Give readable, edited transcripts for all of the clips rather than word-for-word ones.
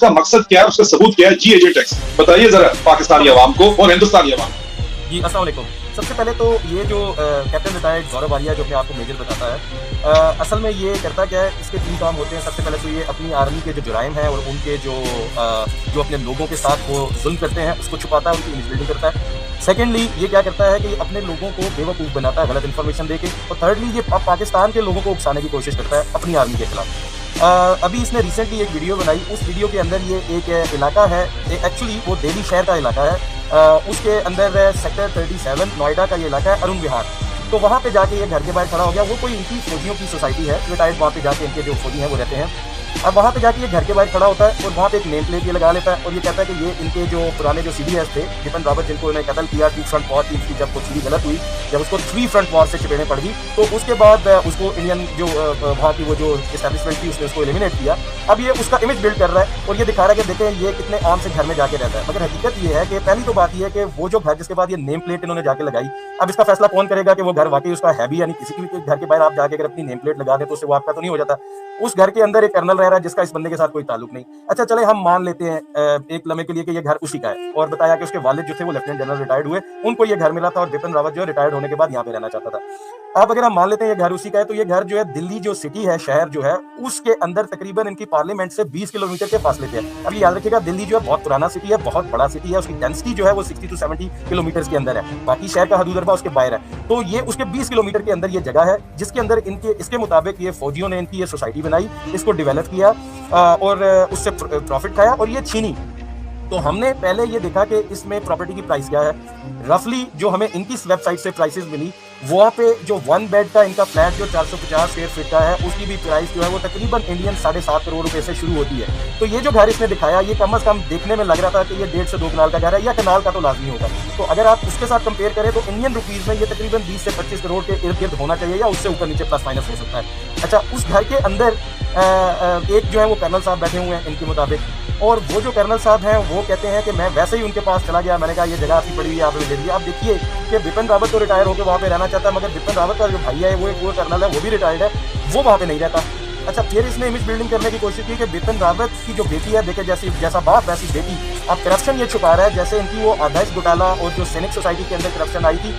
उसका मकसद क्या है, उसका सबूत क्या है? जी एजेंट एक्स बताइए जरा पाकिस्तानी अवाम को और हिंदुस्तानी अवाम को। जी अस्सलाम वालेकुम। सबसे पहले तो ये जो कैप्टन रिटायर्ड गौरव वालिया जो अपने आप को मेजर बताता है, असल में ये करता क्या है, इसके 3 काम होते हैं। सबसे पहले तो ये अपनी आर्मी के जो जुराइम हैं और उनके जो अपने लोगों के साथ वो जुल्म करते हैं उसको छुपाता है, उनकी इमेज बिल्डिंग करता है। सेकेंडली ये क्या करता है कि अपने लोगों को बेवकूफ़ बनाता है गलत इन्फॉर्मेशन देके। और थर्डली ये पाकिस्तान के लोगों को उकसाने की कोशिश करता है अपनी आर्मी के खिलाफ। अभी इसने रिसेंटली एक वीडियो बनाई, उस वीडियो के अंदर ये एक इलाका है, एक्चुअली वो दिल्ली शहर का इलाका है, उसके अंदर सेक्टर 37 नोएडा का ये इलाका है, अरुण विहार। तो वहाँ पे जाके ये घर के बाहर खड़ा हो गया। वो कोई इनकी फौजियों की सोसाइटी है, रिटायर्ड वहाँ पे जाके इनके जो फौजी हैं वो रहते हैं। अब वहाँ पे जाके ये घर के बाहर खड़ा होता है और वहाँ पे एक नेम प्लेट ये लगा लेता है और ये कहता है कि ये इनके जो पुराने जो सीडीएस थे, बिपिन रावत जिनको इन्हें कत्ल किया 2 फ्रंट वॉर थी इसकी, जब वो चीज़ गलत हुई, जब उसको 3 फ्रंट वॉर से चपेड़े पड़ गई, तो उसके बाद उसको इंडियन जो वहाँ की वो जो इस्टेब्लिशमेंट थी उसने उसको एलिमिनेट किया। अब ये उसका इमेज बिल्ड कर रहा है और ये दिखा रहा है कि देखें ये कितने आम से घर में जाके रहता है। मगर हकीकत ये है कि पहली तो बात ये है कि वो जो घर जिसके बाद ये नेम प्लेट इन्होंने जाके लगाई, अब इसका फैसला कौन करेगा कि वो घर वाकई उसका है भी, यानी किसी की भी घर के बाहर आप जाके अगर अपनी नेम प्लेट लगा दें तो उससे वो आपका तो नहीं हो जाता। उस घर के अंदर एक कर्नल रह रहा है जिसका इस बंदे के साथ कोई ताल्लुक नहीं। अच्छा चले हम मान लेते हैं एक लम्हे के लिए कि ये घर उसी का है, और बताया कि उसके वालिद जो थे वो लेफ्टिनेंट जनरल रिटायर्ड हुए, उनको ये घर मिला था और बिपिन रावत जो रिटायर्ड होने के बाद यहाँ पे रहना चाहता था। अब अगर हम मान लेते हैं ये घर उसी का है, तो ये घर जो है दिल्ली जो सिटी है, शहर जो है, उसके अंदर तकरीबन इनकी पार्लियामेंट से 20 किलोमीटर के फासले पे है। अब ये याद रखिएगा दिल्ली जो है बहुत पुराना सिटी है, बहुत बड़ा सिटी है, उसकी डेंसिटी जो है वो 60 to 70 किलोमीटर के अंदर है, बाकी शहर का हदूदरबा उसके बाहर है। तो ये उसके 20 किलोमीटर के अंदर ये जगह है जिसके अंदर इनके इसके मुताबिक ये फौजियों ने इनकी ये सोसाइटी बनाई, इसको डेवलप किया और उससे प्रॉफिट खाया और ये छीनी। तो हमने पहले ये देखा कि इसमें प्रॉपर्टी की प्राइस क्या है। रफली जो हमें इनकी वेबसाइट से प्राइसेस मिली, वहाँ पे जो 1 बेड का इनका फ्लैट जो 450 स्क्वायर फीट का है, उसकी भी प्राइस जो है वो तकरीबन इंडियन 7.5 करोड़ रुपए से शुरू होती है। तो ये जो घर इसने दिखाया, ये कम अज कम देखने में लग रहा था कि ये 1.5 से 2 कनाल का घर है, या कनाल का तो लाजमी होगा। तो अगर आप उसके साथ कंपेयर करें तो इंडियन रुपीज में ये तकरीबन 20 से 25 करोड़ के इर्द गिर्द होना चाहिए, या उससे ऊपर नीचे प्लस माइनस हो सकता है। अच्छा, उस घर के अंदर एक जो है वो कर्नल साहब बैठे हुए हैं इनके मुताबिक, और वो जो कर्नल साहब हैं वो कहते हैं कि मैं वैसे ही उनके पास चला गया, मैंने कहा ये जगह आपकी पड़ी हुई है, आपने दे दी। आप देखिए कि बिपिन रावत तो रिटायर होकर वहाँ पे रहना चाहता है, मगर बिपिन रावत का जो भैया है वो कर्नल है, वो भी रिटायर्ड है, वो वहाँ पे नहीं रहता। अच्छा, फिर इसने इमेज बिल्डिंग करने की कोशिश की कि बिपिन रावत की जो बेटी है, देखे जैसा बाप वैसी बेटी। अब करप्शन ये छुपा रहा है, जैसे इनकी वो आदर्श घोटाला और जो सैनिक सोसाइटी के अंदर करप्शन आई थी,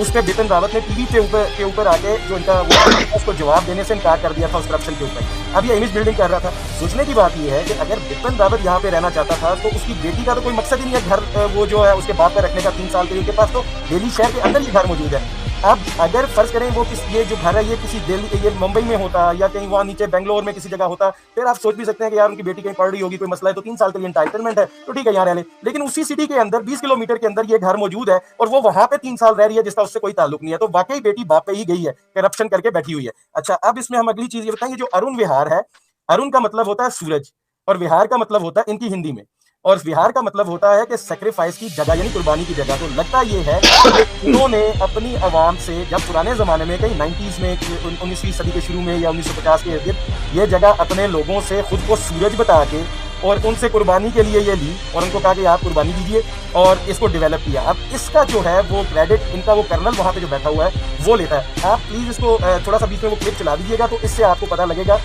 उस पर बिपिन रावत ने टीवी के ऊपर आके जो इनका वो उसको जवाब देने से इनकार कर दिया था उस करप्शन के ऊपर। अब ये इमेज बिल्डिंग कर रहा था। सोचने की बात यह है कि अगर बिपिन रावत यहाँ पे रहना चाहता था तो उसकी बेटी का तो कोई मकसद ही नहीं है घर वो जो है उसके बाप का रखने का 3 साल के लिए, के पास तो दिल्ली शहर के अंदर ही घर मौजूद है। अब अगर फर्ज करें वो ये जो घर है ये किसी दिल्ली ये मुंबई में होता या कहीं वहाँ नीचे बेंगलोर में किसी जगह होता, फिर आप सोच भी सकते हैं कि यार उनकी बेटी कहीं पढ़ रही होगी, कोई मसला है, तो 3 साल के लिए एंटाइटलमेंट है, तो ठीक है यहाँ रह ले। लेकिन उसी सिटी के अंदर 20 किलोमीटर के अंदर ये घर मौजूद है और वो वहां पे 3 साल रह रही है जिसका उससे कोई ताल्लुक नहीं है। तो वाकई बेटी बाप पे ही गई है, करप्शन करके बैठी हुई है। अच्छा, अब इसमें हम अगली चीज ये बताएंगे, जो अरुण विहार है, अरुण का मतलब होता है सूरज और विहार का मतलब होता है इनकी हिंदी में, और विहार का मतलब होता है कि सेक्रीफाइस की जगह, यानी कुर्बानी की जगह। तो लगता ये है कि इन्होंने अपनी आवाम से जब पुराने ज़माने में कहीं 90s में 19वीं सदी के शुरू में या 1950 के इर्द ये जगह अपने लोगों से खुद को सूरज बता के और उनसे कुर्बानी के लिए ये ली और उनको कहा कि आप कुर्बानी दीजिए और इसको डेवलप किया। अब इसका जो है वो क्रेडिट इनका वो कर्नल वहाँ पे जो बैठा हुआ है वो लेता है। आप प्लीज़ इसको थोड़ा सा बीच में वो क्लिप चला दीजिएगा तो इससे आपको पता लगेगा।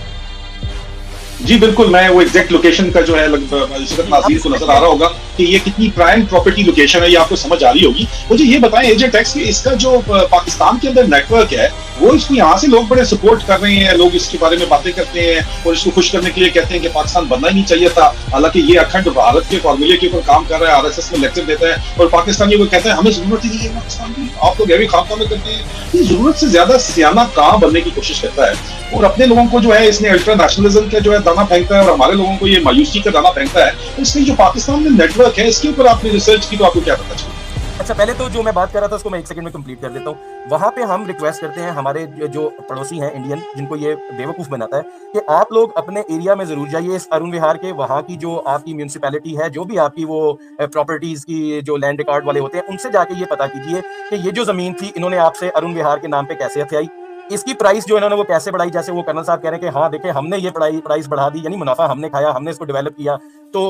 जी बिल्कुल, मैं वो एग्जैक्ट लोकेशन का जो है नाज़रीन को नजर आ रहा होगा कि ये कितनी प्राइम प्रॉपर्टी लोकेशन है, ये आपको समझ आ रही होगी। मुझे ये बताएं एजेंट एक्स कि इसका जो पाकिस्तान के अंदर नेटवर्क है वो इसको यहाँ से लोग बड़े सपोर्ट कर रहे हैं, लोग इसके बारे में बातें करते हैं और इसको खुश करने के लिए कहते हैं कि पाकिस्तान बनना ही नहीं चाहिए था। हालांकि ये अखंड भारत के फॉर्मूले के ऊपर काम कर रहा है, आरएसएस में लेक्चर देता है और पाकिस्तानी वो कहते हैं हमें जरूरत ही नहीं है पाकिस्तान की, आप तो गहरी खामखा में करते हैं। ये जरूरत से ज्यादा सियाना कहाँ बनने की कोशिश करता है और अपने लोगों को जो है इसने अल्ट्रा नेशनलिज्म का जो है दाना फेंकता है और हमारे लोगों को ये मायूसी का दाना फेंकता है। तो इसलिए जो पाकिस्तान में नेटवर्क है इसके ऊपर आपने रिसर्च की तो आपको क्या पता चला? अच्छा, पहले तो जो मैं बात कर रहा था उसको मैं 1 सेकंड में कंप्लीट कर देता हूँ। वहाँ पे हम रिक्वेस्ट करते हैं हमारे जो पड़ोसी हैं इंडियन, जिनको ये बेवकूफ़ बनाता है, कि आप लोग अपने एरिया में ज़रूर जाइए इस अरुण विहार के। वहाँ की जो आपकी म्यूनसिपैलिटी है, जो भी आपकी वो प्रॉपर्टीज़ की जो लैंड रिकॉर्ड वाले होते हैं, उनसे जाके ये पता कीजिए कि ये जो ज़मीन थी इन्होंने आपसे अरुण विहार के नाम पे कैसे हथियाई, इसकी प्राइस जो इन्होंने वो कैसे बढ़ाई। जैसे वो कर्नल साहब कह रहे हैं कि हाँ देखें हमने ये प्राइस बढ़ा दी, यानी मुनाफा हमने खाया, हमने इसको डेवलप किया। तो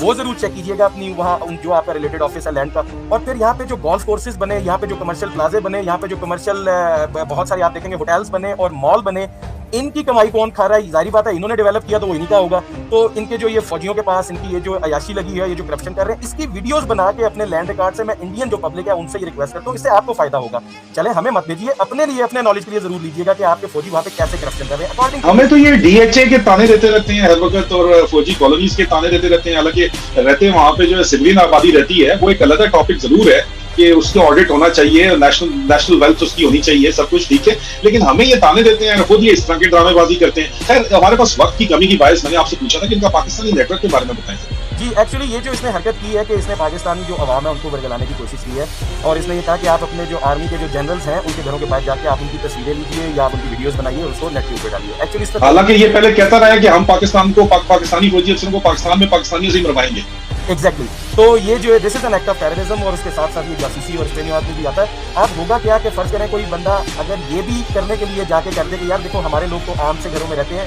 वो जरूर चेक कीजिएगा अपनी वहाँ जो आपका रिलेटेड ऑफिस है लैंड का। और फिर यहाँ पे जो गोल्फ कोर्सेज बने, यहाँ पे जो कमर्शियल प्लाजे बने, यहाँ पे जो कमर्शियल बहुत सारे आप देखेंगे होटल्स बने और मॉल बने, इनकी कमाई कौन खा रहा है? जाहिर बात है इन्होंने डेवलप किया तो वो इन्हीं का होगा। तो इनके जो ये फौजियों के पास इनकी ये जो अयाशी लगी है, ये जो करप्शन कर रहे हैं, इसकी वीडियोस बना के अपने लैंड रिकॉर्ड से मैं इंडियन जो पब्लिक है उनसे ये रिक्वेस्ट करता हूँ, इससे आपको फायदा होगा। चले हमें मत भेजिए, अपने लिए अपने नॉलेज के लिए जरूर लीजिएगा कि आपके फौजी वहां पे कैसे करप्शन कर रहे हैं। अकॉर्डिंग हमें तो ये डीएचए के ताने देते रहते हैं हर वक्त और फौजी कॉलोनीज के ताने देते रहते हैं, हालांकि रहते वहां पे जो सिविलियन आबादी रहती है वो एक अलग टॉपिक जरूर है कि उसके ऑडिट होना चाहिए, नेशनल वेल्थ उसकी होनी चाहिए, सब कुछ ठीक है, लेकिन हमें ये ताने देते हैं, खुद ये इस तरह की ड्रामेबाजी करते हैं। खैर हमारे पास वक्त की कमी की बायस मैंने आपसे पूछा था कि इनका पाकिस्तानी नेटवर्क के बारे में बताएं। जी, एक्चुअली ये जो इसने हरकत की है कि इसने पाकिस्तानी जो अवाम है उनको बरगलाने की कोशिश की है, और इसने ये कहा कि आप अपने जो आर्मी के जो जनरल्स हैं उनके घरों के पास जाके आप उनकी तस्वीरें लीजिए या आप उनकी वीडियोस बनाइए और उसको नेट के ऊपर डालिए। एक्चुअली हालांकि ये पहले कहता रहा है कि हम पाकिस्तान को पाकिस्तानी फौजी अफसरों को पाकिस्तान में पाकिस्तानियों से मरवाएंगे। एग्जैक्टली तो ये जो है this is an act of terrorism, और उसके साथ साथ ये जासूसी और स्पेनियाद में भी आता है। अब होगा क्या कि फर्ज करें कोई बंदा अगर ये भी करने के लिए जाके कर दे कि यार देखो हमारे लोग तो आम से घरों में रहते हैं,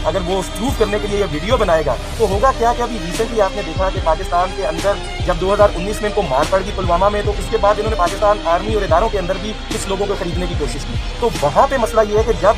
अगर वो प्रूफ करने के लिए ये वीडियो बनाएगा तो होगा क्या कि अभी रिसेंटली आपने देखा कि पाकिस्तान के अंदर जब 2019 में इनको मार पड़ गई पुलवामा में, तो उसके बाद इन्होंने पाकिस्तान आर्मी और इदारों के अंदर भी कुछ लोगों को खरीदने की कोशिश की। तो वहाँ पे मसला ये है कि जब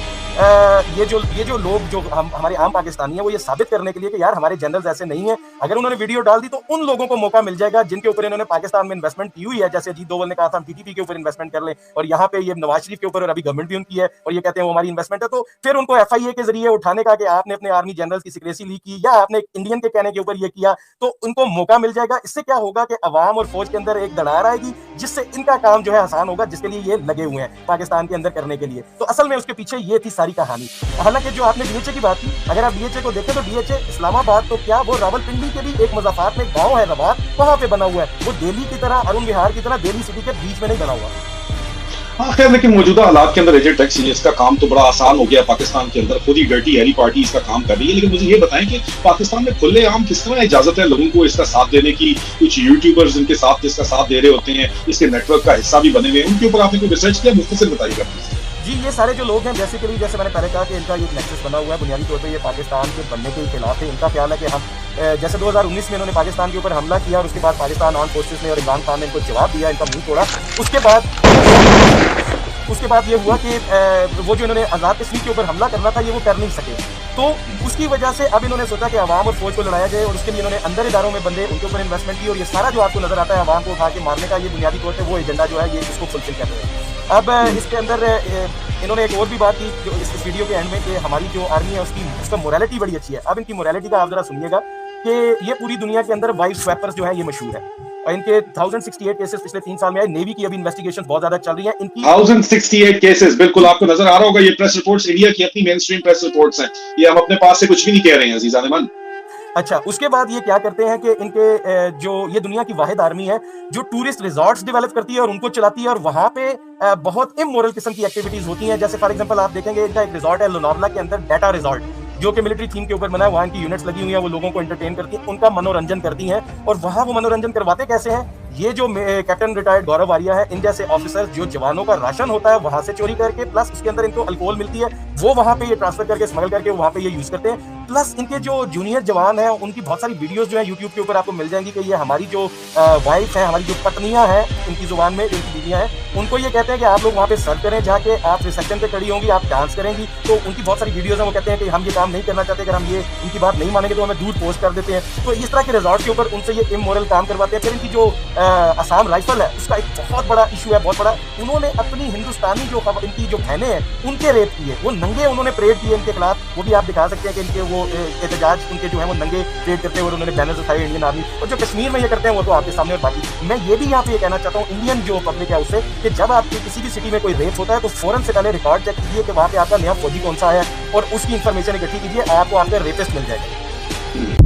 ये जो लोग जो हमारे आम पाकिस्तानी हैं वो ये साबित करने के लिए कि यार हमारे जनरल्स ऐसे नहीं है, अगर उन्होंने वीडियो डाल दी तो उन लोगों को मौका मिल जाएगा जिनके ऊपर इन्होंने पाकिस्तान में इन्वेस्टमेंट की हुई है। जैसे अजीत डोवल ने कहा था हम टीटीपी के ऊपर इन्वेस्टमेंट कर लें, और यहाँ पे ये नवाज शरीफ के ऊपर, और अभी गवर्नमेंट भी उनकी है और ये कहते हैं वो हमारी इन्वेस्टमेंट है, तो फिर उनको एफआईए के जरिए उठाने का कि आपने अपने आर्मी जनरल्स की सीक्रेसी लीक की या आपने इंडियन के कहने के ऊपर ये किया, तो उनको मौका मिल जाएगा। इससे क्या होगा कि अवाम और फौज के अंदर एक दरार आएगी जिससे इनका काम जो है आसान होगा, जिसके लिए ये लगे हुए हैं पाकिस्तान के अंदर करने के लिए। तो असल में उसके पीछे ये थी सारी कहानी। हालांकि जो आपने डीएचए की बात की, अगर आप डीएचए को देखें तो डीएचए इस्लामाबाद तो क्या वो रावलपिंडी के भी एक मज़ाफात में गांव है रबात, वहां पे बना हुआ है। वो दिल्ली की तरह, अरुण विहार की तरह दिल्ली सिटी के बीच में नहीं बना हुआ। हाँ खैर, लेकिन मौजूदा हालात के अंदर एजेंट टैक्स इसका काम तो बड़ा आसान हो गया पाकिस्तान के अंदर, खुद ही डर्टी हैरी पार्टी इसका काम कर रही है। लेकिन मुझे ये बताएं कि पाकिस्तान में खुलेआम किस तरह इजाजत है लोगों को इसका साथ देने की? कुछ यूट्यूबर्स इनके साथ इसका साथ दे रहे होते हैं, इसके नेटवर्क का हिस्सा भी बने हुए हैं, उनके ऊपर आपने कोई रिसर्च किया? मुख्तसर बताइएगा। जी, ये सारे जो लोग हैं बेसिकली जैसे मैंने पहले कहा कि इनका एक नेक्सस बना हुआ है, बुनियादी तौर पे ये पाकिस्तान के बनने के खिलाफ है। इनका ख्याल है कि हम जैसे 2019 में इन्होंने पाकिस्तान के ऊपर हमला किया और उसके बाद पाकिस्तान आर्म फोर्सेस ने और इमरान खान ने इनको जवाब दिया, इनका मुंह तोड़ा। उसके बाद ये हुआ कि वो जो इन्होंने आज़ाद कश्मीर के ऊपर हमला करना था ये वो कर नहीं सके, तो उसकी वजह से अब इन्होंने सोचा कि आवाम और फौज को लड़ाया जाए, और उसके लिए इन्होंने अंदर इदारों में बंदे उनके ऊपर इन्वेस्टमेंट की, और ये सारा जो आपको नजर आता है आवाम को उठा के मारने का, ये बुनियादी तौर पर वो एजेंडा जो है ये इसको फुलफिल कर रहे हैं। अब इसके अंदर इन्होंने एक और भी बात की जो इस वीडियो के एंड में कि हमारी जो आर्मी है उसका मोरालिटी बड़ी अच्छी है। अब इनकी मोरालिटी का आप जरा सुनिएगा कि ये पूरी दुनिया के अंदर वाइफ स्वैपर्स जो है ये मशहूर है, और इनके 1068 केसेस पिछले 3 साल में आए। नेवी की अभी इन्वेस्टिगेशन बहुत ज्यादा चल रही है इनकी। 1068 केसेस, बिल्कुल आपको नजर आ रहा होगा, ये प्रेस रिपोर्ट्स इंडिया की अपनी मेन स्ट्रीम प्रेस रिपोर्ट्स हैं, ये हम अपने पास से कुछ भी नहीं कह रहे हैं अजीज आज़मान। अच्छा, उसके बाद ये क्या करते हैं कि इनके जो ये दुनिया की वाहिद आर्मी है जो टूरिस्ट रिजॉर्ट्स डेवलप करती है और उनको चलाती है, और वहां पे बहुत इमोरल किस्म की एक्टिविटीज होती हैं। जैसे फॉर एग्जांपल आप देखेंगे इनका एक रिजॉर्ट है लोनावला के अंदर, डाटा रिजॉर्ट, जो कि मिलिट्री थीम के ऊपर बना है। वहां की यूनिट्स लगी हुई हैं, वो लोगों को एंटरटेन करती हैं, उनका मनोरंजन करती हैं। और वहां वो मनोरंजन करवाते कैसे हैं? ये जो कैप्टन रिटायर्ड गौरव वारिया है, इन जैसे ऑफिसर्स जो जवानों का राशन होता है वहां से चोरी करके, प्लस उसके अंदर इनको अल्कोहल मिलती है, वो वहां पे ये ट्रांसफर करके स्मगल करके वहां पे ये यूज करते हैं। प्लस इनके जो जूनियर जवान हैं उनकी बहुत सारी वीडियोस जो है यूट्यूब के ऊपर आपको मिल जाएंगी कि ये हमारी जो वाइफ है, हमारी जो पत्नियां हैं, इनकी जुबान में इनकी बीवियां हैं, उनको ये कहते हैं कि आप लोग वहाँ पे सर्व करें जाके, आप रिसेप्शन पे खड़ी होंगी, आप डांस करेंगी। तो उनकी बहुत सारी वीडियोस हैं, वो कहते हैं कि हम ये काम नहीं करना चाहते, अगर हम ये इनकी बात नहीं मानेंगे तो हमें दूर पोस्ट कर देते हैं। तो इस तरह के रिजॉर्ट के ऊपर उनसे ये इमोरल काम करवाते हैं। फिर इनकी जो असम राइफल है उसका एक बहुत बड़ा इशू है, बहुत बड़ा। उन्होंने अपनी हिंदुस्तानी जो इनकी जो बहनें हैं उनके रेप किए, वो नंगे उन्होंने परेड किए इनके खिलाफ, वो भी आप दिखा सकते हैं कि इनके वो एहतजाज उनके जो है वो नंगे परेड करते हुए उन्होंने बैनर्स उठाए इंडियन आर्मी। और जो कश्मीर में ये करते हैं वो तो आपके सामने। और बाकी मैं ये भी यहाँ पे ये कहना चाहता हूँ इंडियन जो पब्लिक है उससे कि जब आपकी किसी भी सिटी में कोई रेप होता है तो फौरन से पहले रिकॉर्ड चेक कीजिए कि वहाँ पे आपका नया फौजी कौन सा है, और उसकी इन्फॉर्मेशन इकट्ठी कीजिए, आपको आपका रेपिस्ट मिल जाएगा।